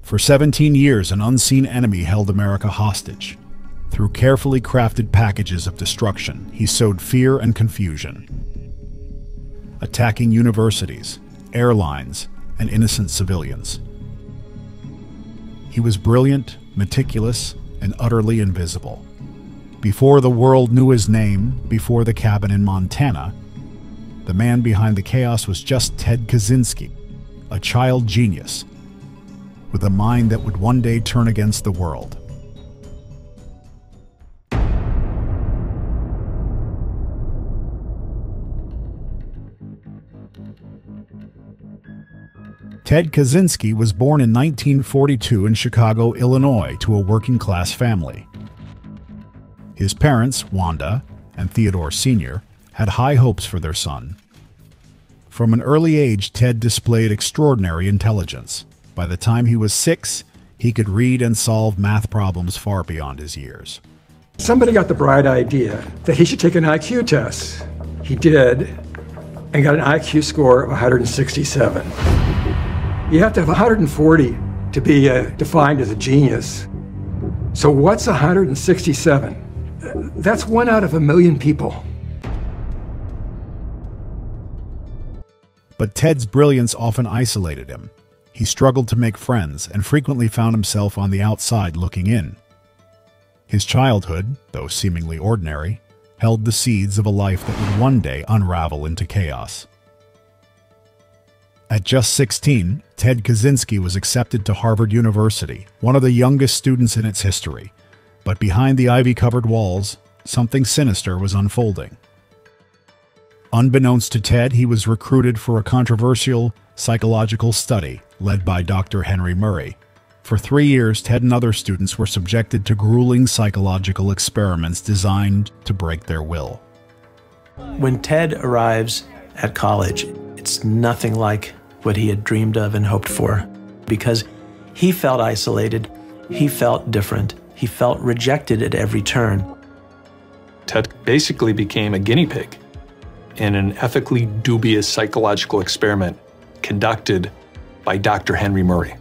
For 17 years, an unseen enemy held America hostage. Through carefully crafted packages of destruction, he sowed fear and confusion, attacking universities, airlines, and innocent civilians. He was brilliant, meticulous, and utterly invisible. Before the world knew his name, before the cabin in Montana, the man behind the chaos was just Ted Kaczynski, a child genius, with a mind that would one day turn against the world. Ted Kaczynski was born in 1942 in Chicago, Illinois, to a working-class family. His parents, Wanda and Theodore Sr., had high hopes for their son. From an early age, Ted displayed extraordinary intelligence. By the time he was 6, he could read and solve math problems far beyond his years. Somebody got the bright idea that he should take an IQ test. He did, and got an IQ score of 167. You have to have 140 to be defined as a genius. So what's 167? That's 1 out of a million people. But Ted's brilliance often isolated him. He struggled to make friends and frequently found himself on the outside looking in. His childhood, though seemingly ordinary, held the seeds of a life that would one day unravel into chaos. At just 16, Ted Kaczynski was accepted to Harvard University, one of the youngest students in its history. But behind the ivy-covered walls, something sinister was unfolding. Unbeknownst to Ted, he was recruited for a controversial psychological study led by Dr. Henry Murray. For 3 years, Ted and other students were subjected to grueling psychological experiments designed to break their will. When Ted arrives at college, it's nothing like what he had dreamed of and hoped for, because he felt isolated, he felt different, he felt rejected at every turn. Ted basically became a guinea pig in an ethically dubious psychological experiment conducted by Dr. Henry Murray.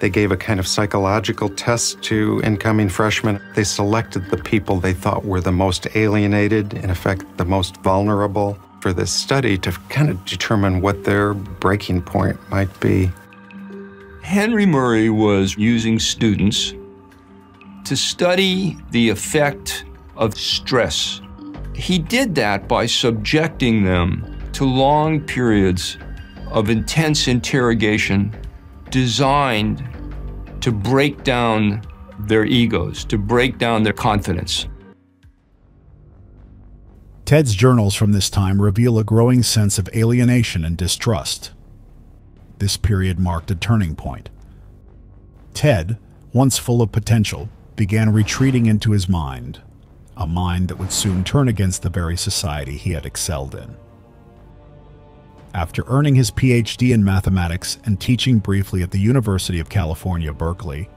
They gave a kind of psychological test to incoming freshmen. They selected the people they thought were the most alienated, in effect, the most vulnerable, for this study to kind of determine what their breaking point might be. Henry Murray was using students to study the effect of stress. He did that by subjecting them to long periods of intense interrogation designed to break down their egos, to break down their confidence. Ted's journals from this time reveal a growing sense of alienation and distrust. This period marked a turning point. Ted, once full of potential, began retreating into his mind, a mind that would soon turn against the very society he had excelled in. After earning his PhD in mathematics and teaching briefly at the University of California, Berkeley,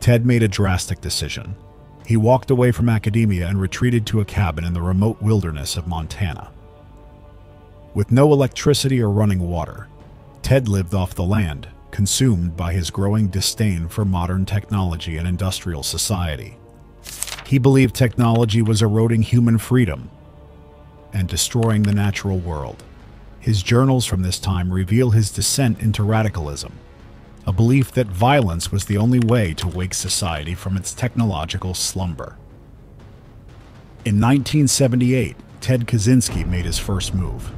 Ted made a drastic decision. He walked away from academia and retreated to a cabin in the remote wilderness of Montana. With no electricity or running water, Ted lived off the land, consumed by his growing disdain for modern technology and industrial society. He believed technology was eroding human freedom and destroying the natural world. His journals from this time reveal his descent into radicalism, a belief that violence was the only way to wake society from its technological slumber. In 1978, Ted Kaczynski made his first move.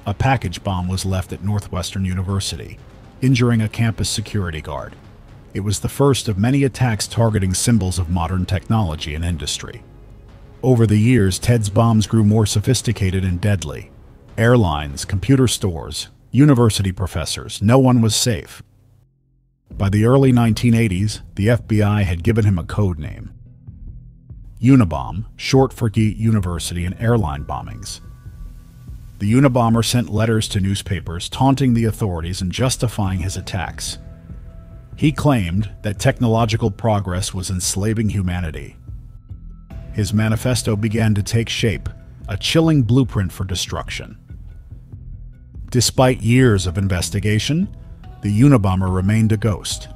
A package bomb was left at Northwestern University, injuring a campus security guard. It was the first of many attacks targeting symbols of modern technology and industry. Over the years, Ted's bombs grew more sophisticated and deadly. Airlines, computer stores, university professors, no one was safe. By the early 1980s, the FBI had given him a code name: Unabomber, short for University and Airline Bombings. The Unabomber sent letters to newspapers taunting the authorities and justifying his attacks. He claimed that technological progress was enslaving humanity. His manifesto began to take shape, a chilling blueprint for destruction. Despite years of investigation, the Unabomber remained a ghost.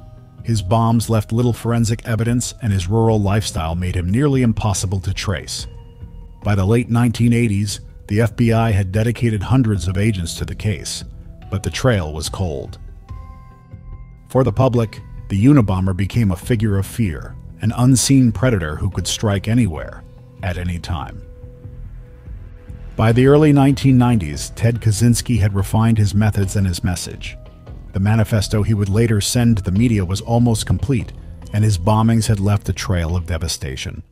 His bombs left little forensic evidence, and his rural lifestyle made him nearly impossible to trace. By the late 1980s, the FBI had dedicated hundreds of agents to the case, but the trail was cold. For the public, the Unabomber became a figure of fear, an unseen predator who could strike anywhere, at any time. By the early 1990s, Ted Kaczynski had refined his methods and his message. The manifesto he would later send to the media was almost complete, and his bombings had left a trail of devastation.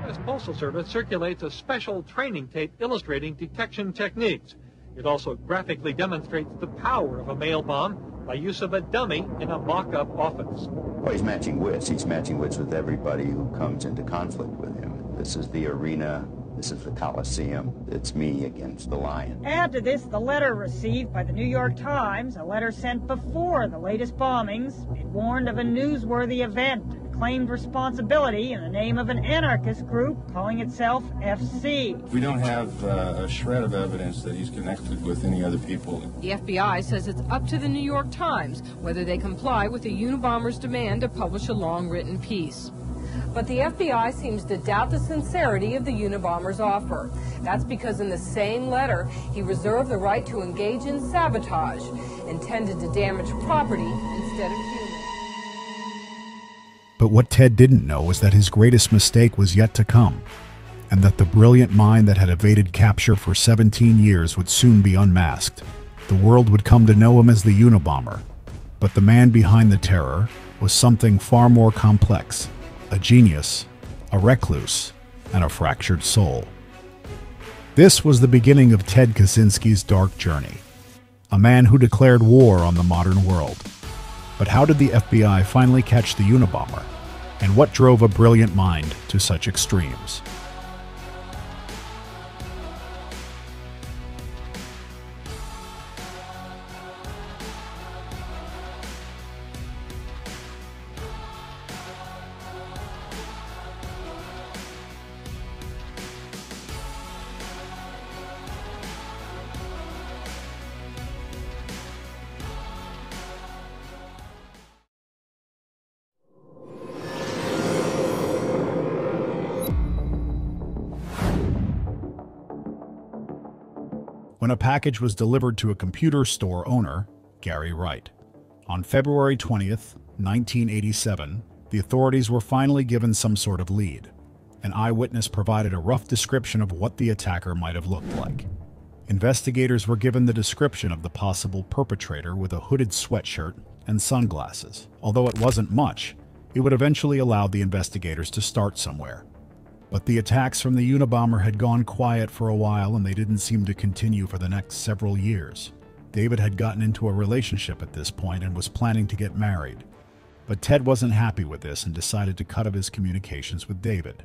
The Postal Service circulates a special training tape illustrating detection techniques. It also graphically demonstrates the power of a mail bomb by use of a dummy in a mock-up office. Well, he's matching wits. He's matching wits with everybody who comes into conflict with him. This is the arena. This is the Coliseum. It's me against the lion. Add to this the letter received by the New York Times, a letter sent before the latest bombings. It warned of a newsworthy event and claimed responsibility in the name of an anarchist group calling itself FC. We don't have a shred of evidence that he's connected with any other people. The FBI says it's up to the New York Times whether they comply with the Unabomber's demand to publish a long written piece. But the FBI seems to doubt the sincerity of the Unabomber's offer. That's because in the same letter, he reserved the right to engage in sabotage, intended to damage property instead of humans. But what Ted didn't know was that his greatest mistake was yet to come, and that the brilliant mind that had evaded capture for 17 years would soon be unmasked. The world would come to know him as the Unabomber. But the man behind the terror was something far more complex. A genius, a recluse, and a fractured soul. This was the beginning of Ted Kaczynski's dark journey, a man who declared war on the modern world. But how did the FBI finally catch the Unabomber? And what drove a brilliant mind to such extremes? When a package was delivered to a computer store owner, Gary Wright. On February 20th, 1987, the authorities were finally given some sort of lead. An eyewitness provided a rough description of what the attacker might have looked like. Investigators were given the description of the possible perpetrator with a hooded sweatshirt and sunglasses. Although it wasn't much, it would eventually allow the investigators to start somewhere. But the attacks from the Unabomber had gone quiet for a while, and they didn't seem to continue for the next several years. David had gotten into a relationship at this point and was planning to get married. But Ted wasn't happy with this and decided to cut off his communications with David.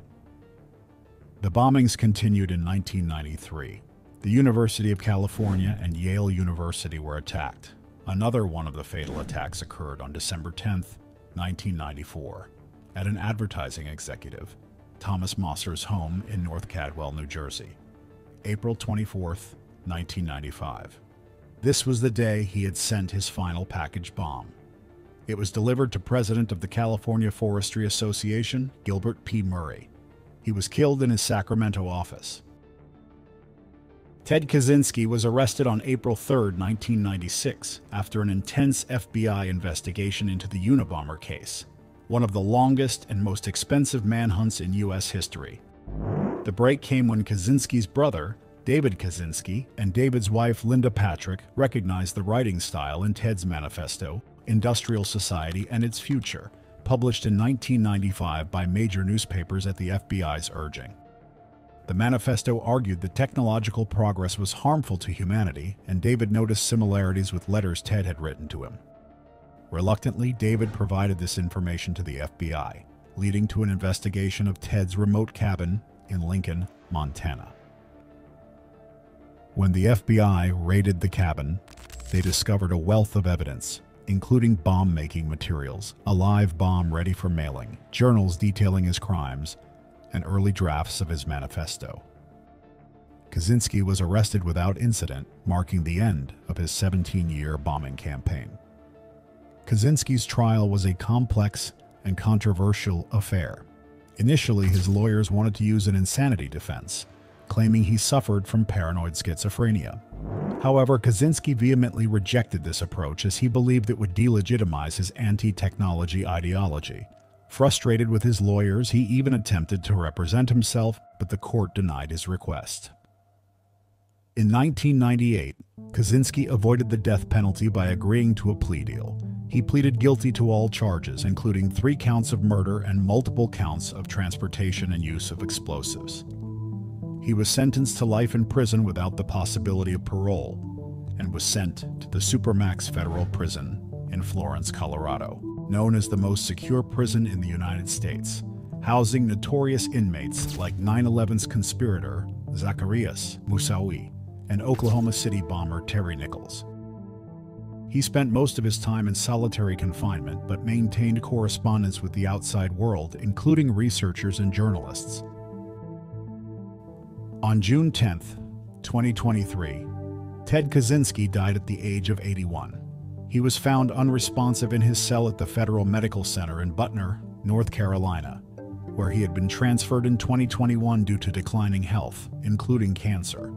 The bombings continued in 1993. The University of California and Yale University were attacked. Another one of the fatal attacks occurred on December 10th, 1994, at an advertising executive, Thomas Mosser's home in North Cadwell, New Jersey. April 24th, 1995. This was the day he had sent his final package bomb. It was delivered to President of the California Forestry Association, Gilbert P. Murray. He was killed in his Sacramento office. Ted Kaczynski was arrested on April 3, 1996, after an intense FBI investigation into the Unabomber case, one of the longest and most expensive manhunts in U.S. history. The break came when Kaczynski's brother, David Kaczynski, and David's wife, Linda Patrick, recognized the writing style in Ted's manifesto, Industrial Society and Its Future, published in 1995 by major newspapers at the FBI's urging. The manifesto argued that technological progress was harmful to humanity, and David noticed similarities with letters Ted had written to him. Reluctantly, David provided this information to the FBI, leading to an investigation of Ted's remote cabin in Lincoln, Montana. When the FBI raided the cabin, they discovered a wealth of evidence, including bomb-making materials, a live bomb ready for mailing, journals detailing his crimes, and early drafts of his manifesto. Kaczynski was arrested without incident, marking the end of his 17-year bombing campaign. Kaczynski's trial was a complex and controversial affair. Initially, his lawyers wanted to use an insanity defense, claiming he suffered from paranoid schizophrenia. However, Kaczynski vehemently rejected this approach as he believed it would delegitimize his anti-technology ideology. Frustrated with his lawyers, he even attempted to represent himself, but the court denied his request. In 1998, Kaczynski avoided the death penalty by agreeing to a plea deal. He pleaded guilty to all charges, including 3 counts of murder and multiple counts of transportation and use of explosives. He was sentenced to life in prison without the possibility of parole, and was sent to the Supermax Federal Prison in Florence, Colorado, known as the most secure prison in the United States, housing notorious inmates like 9/11's conspirator Zacarias Moussaoui and Oklahoma City bomber Terry Nichols. He spent most of his time in solitary confinement but maintained correspondence with the outside world, including researchers and journalists. On June 10, 2023, Ted Kaczynski died at the age of 81. He was found unresponsive in his cell at the Federal Medical Center in Butner, North Carolina, where he had been transferred in 2021 due to declining health, including cancer.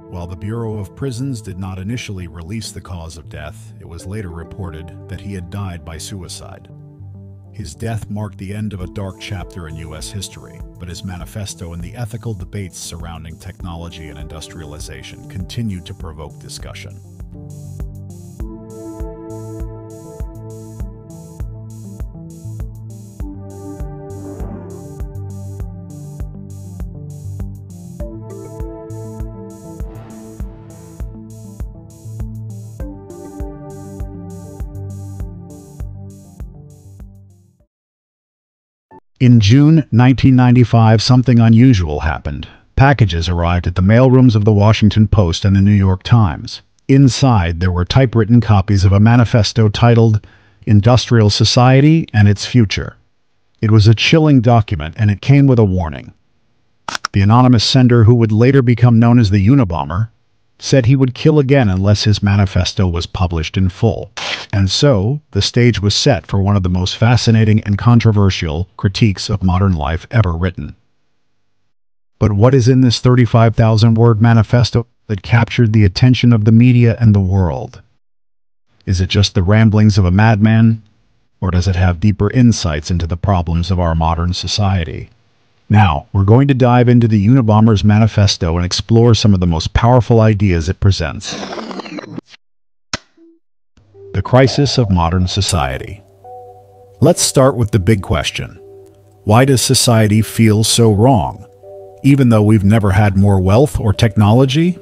While the Bureau of Prisons did not initially release the cause of death, it was later reported that he had died by suicide. His death marked the end of a dark chapter in U.S. history, but his manifesto and the ethical debates surrounding technology and industrialization continued to provoke discussion. In June 1995, something unusual happened. Packages arrived at the mailrooms of the Washington Post and the New York Times. Inside, there were typewritten copies of a manifesto titled Industrial Society and Its Future. It was a chilling document, and it came with a warning. The anonymous sender, who would later become known as the Unabomber, said he would kill again unless his manifesto was published in full. And so, the stage was set for one of the most fascinating and controversial critiques of modern life ever written. But what is in this 35,000-word manifesto that captured the attention of the media and the world? Is it just the ramblings of a madman, or does it have deeper insights into the problems of our modern society? Now, we're going to dive into the Unabomber's manifesto and explore some of the most powerful ideas it presents. The crisis of modern society. Let's start with the big question. Why does society feel so wrong? Even though we've never had more wealth or technology?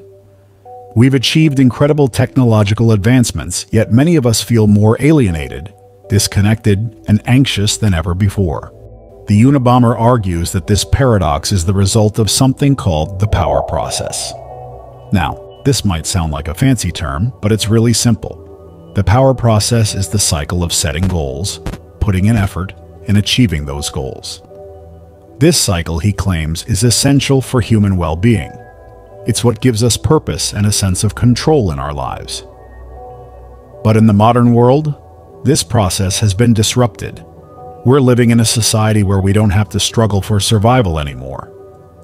We've achieved incredible technological advancements, yet many of us feel more alienated, disconnected, and anxious than ever before. The Unabomber argues that this paradox is the result of something called the power process. Now, this might sound like a fancy term, but it's really simple. The power process is the cycle of setting goals, putting in effort, and achieving those goals. This cycle, he claims, is essential for human well-being. It's what gives us purpose and a sense of control in our lives. But in the modern world, this process has been disrupted. We're living in a society where we don't have to struggle for survival anymore.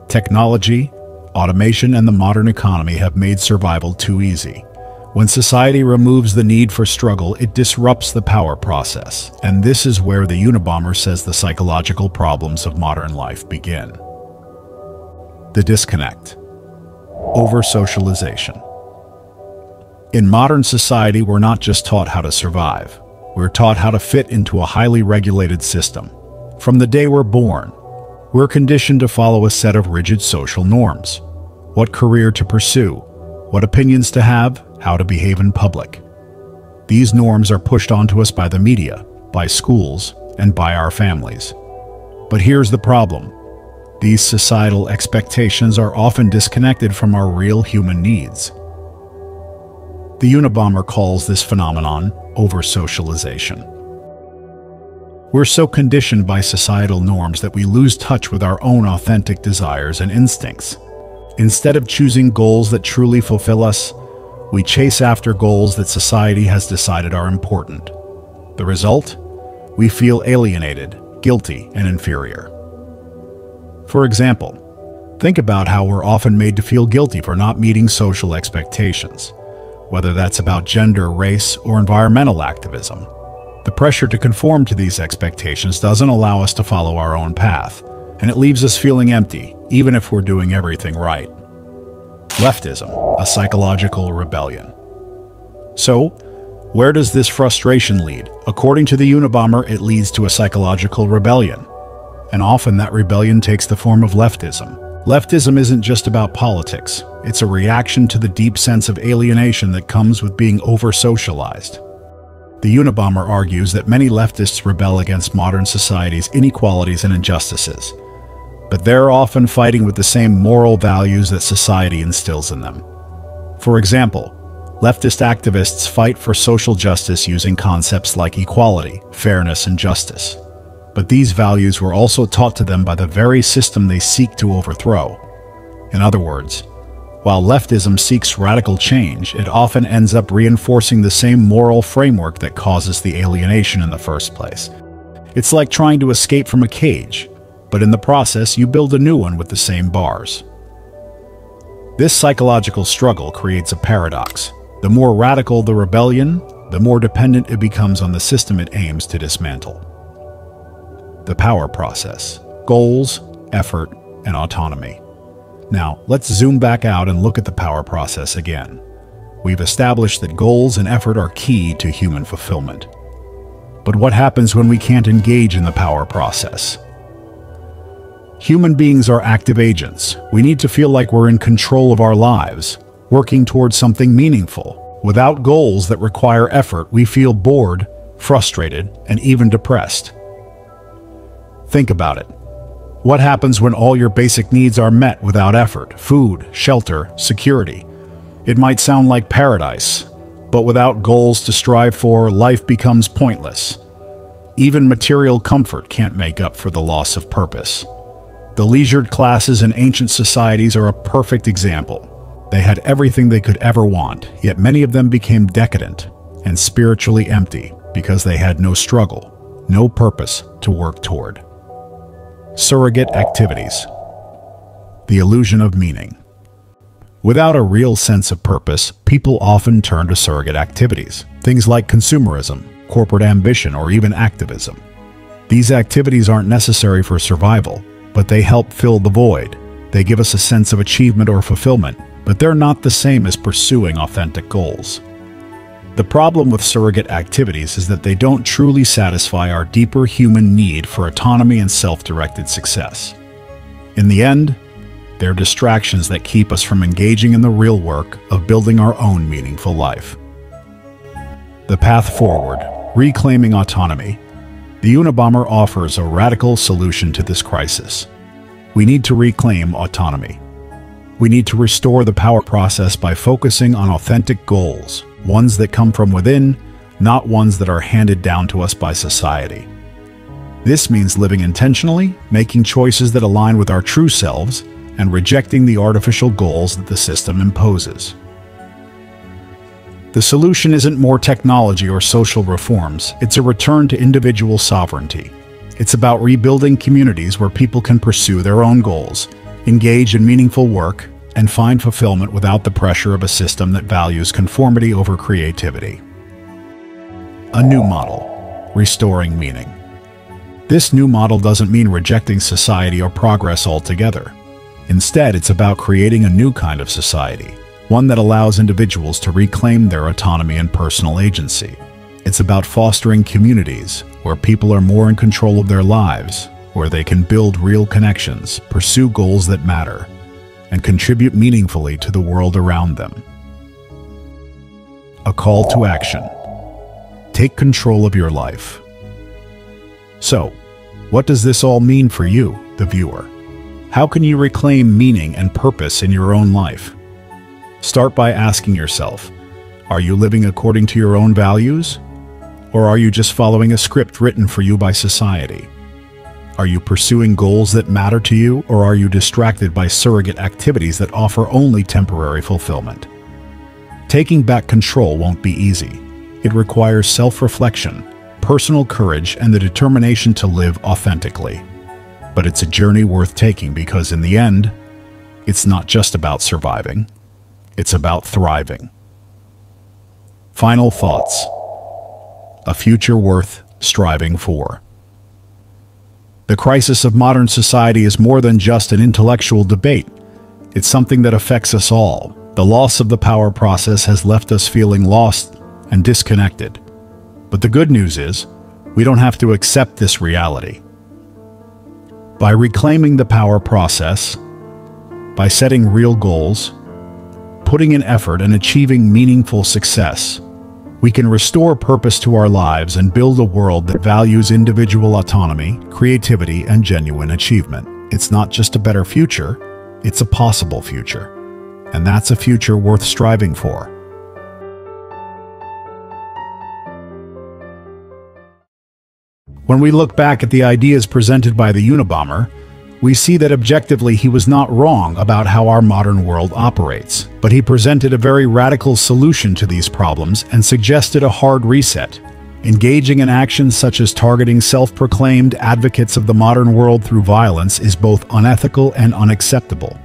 Technology, automation, and the modern economy have made survival too easy. When society removes the need for struggle, it disrupts the power process. And this is where the Unabomber says the psychological problems of modern life begin. The disconnect. Over-socialization. In modern society, we're not just taught how to survive. We're taught how to fit into a highly regulated system. From the day we're born, we're conditioned to follow a set of rigid social norms. What career to pursue, what opinions to have, how to behave in public. These norms are pushed onto us by the media, by schools, and by our families. But here's the problem. These societal expectations are often disconnected from our real human needs. The Unabomber calls this phenomenon over-socialization. We're so conditioned by societal norms that we lose touch with our own authentic desires and instincts. Instead of choosing goals that truly fulfill us, we chase after goals that society has decided are important. The result? We feel alienated, guilty, and inferior. For example, think about how we're often made to feel guilty for not meeting social expectations, whether that's about gender, race, or environmental activism. The pressure to conform to these expectations doesn't allow us to follow our own path, and it leaves us feeling empty, even if we're doing everything right. Leftism, a psychological rebellion. So, where does this frustration lead? According to the Unabomber, it leads to a psychological rebellion. And often that rebellion takes the form of leftism. Leftism isn't just about politics. It's a reaction to the deep sense of alienation that comes with being over-socialized. The Unabomber argues that many leftists rebel against modern society's inequalities and injustices, but they're often fighting with the same moral values that society instills in them. For example, leftist activists fight for social justice using concepts like equality, fairness, and justice. But these values were also taught to them by the very system they seek to overthrow. In other words, while leftism seeks radical change, it often ends up reinforcing the same moral framework that causes the alienation in the first place. It's like trying to escape from a cage, but in the process you build a new one with the same bars. This psychological struggle creates a paradox. The more radical the rebellion, the more dependent it becomes on the system it aims to dismantle. The power process: goals, effort, and autonomy. Now, let's zoom back out and look at the power process again. We've established that goals and effort are key to human fulfillment. But what happens when we can't engage in the power process? Human beings are active agents. We need to feel like we're in control of our lives, working towards something meaningful. Without goals that require effort, we feel bored, frustrated, and even depressed. Think about it. What happens when all your basic needs are met without effort? Food, shelter, security. It might sound like paradise, but without goals to strive for, life becomes pointless. Even material comfort can't make up for the loss of purpose. The leisured classes in ancient societies are a perfect example. They had everything they could ever want, yet many of them became decadent and spiritually empty because they had no struggle, no purpose to work toward. Surrogate activities. The illusion of meaning. Without a real sense of purpose, people often turn to surrogate activities, things like consumerism, corporate ambition, or even activism. These activities aren't necessary for survival, but they help fill the void. They give us a sense of achievement or fulfillment, but they're not the same as pursuing authentic goals. The problem with surrogate activities is that they don't truly satisfy our deeper human need for autonomy and self-directed success. In the end, they're distractions that keep us from engaging in the real work of building our own meaningful life. The path forward: reclaiming autonomy. The Unabomber offers a radical solution to this crisis. We need to reclaim autonomy. We need to restore the power process by focusing on authentic goals, ones that come from within, not ones that are handed down to us by society. This means living intentionally, making choices that align with our true selves, and rejecting the artificial goals that the system imposes. The solution isn't more technology or social reforms, it's a return to individual sovereignty. It's about rebuilding communities where people can pursue their own goals, engage in meaningful work, and find fulfillment without the pressure of a system that values conformity over creativity. A new model: restoring meaning. This new model doesn't mean rejecting society or progress altogether. Instead, it's about creating a new kind of society, one that allows individuals to reclaim their autonomy and personal agency. It's about fostering communities where people are more in control of their lives, where they can build real connections, pursue goals that matter, and contribute meaningfully to the world around them. A call to action: take control of your life. So, what does this all mean for you, the viewer? How can you reclaim meaning and purpose in your own life? Start by asking yourself, are you living according to your own values? Or are you just following a script written for you by society? Are you pursuing goals that matter to you, or are you distracted by surrogate activities that offer only temporary fulfillment? Taking back control won't be easy. It requires self-reflection, personal courage, and the determination to live authentically. But it's a journey worth taking because in the end, it's not just about surviving, it's about thriving. Final thoughts. A future worth striving for. The crisis of modern society is more than just an intellectual debate. It's something that affects us all. The loss of the power process has left us feeling lost and disconnected. But the good news is, we don't have to accept this reality. By reclaiming the power process, by setting real goals, putting in effort and achieving meaningful success, we can restore purpose to our lives and build a world that values individual autonomy, creativity, and genuine achievement. It's not just a better future, it's a possible future. And that's a future worth striving for. When we look back at the ideas presented by the Unabomber, we see that objectively he was not wrong about how our modern world operates, but he presented a very radical solution to these problems and suggested a hard reset. Engaging in actions such as targeting self-proclaimed advocates of the modern world through violence is both unethical and unacceptable.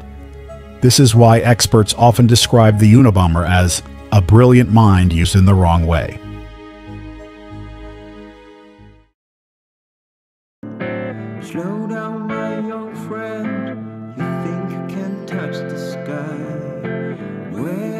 This is why experts often describe the Unabomber as a brilliant mind used in the wrong way. Slow down, my young friend, you think you can touch the sky. Where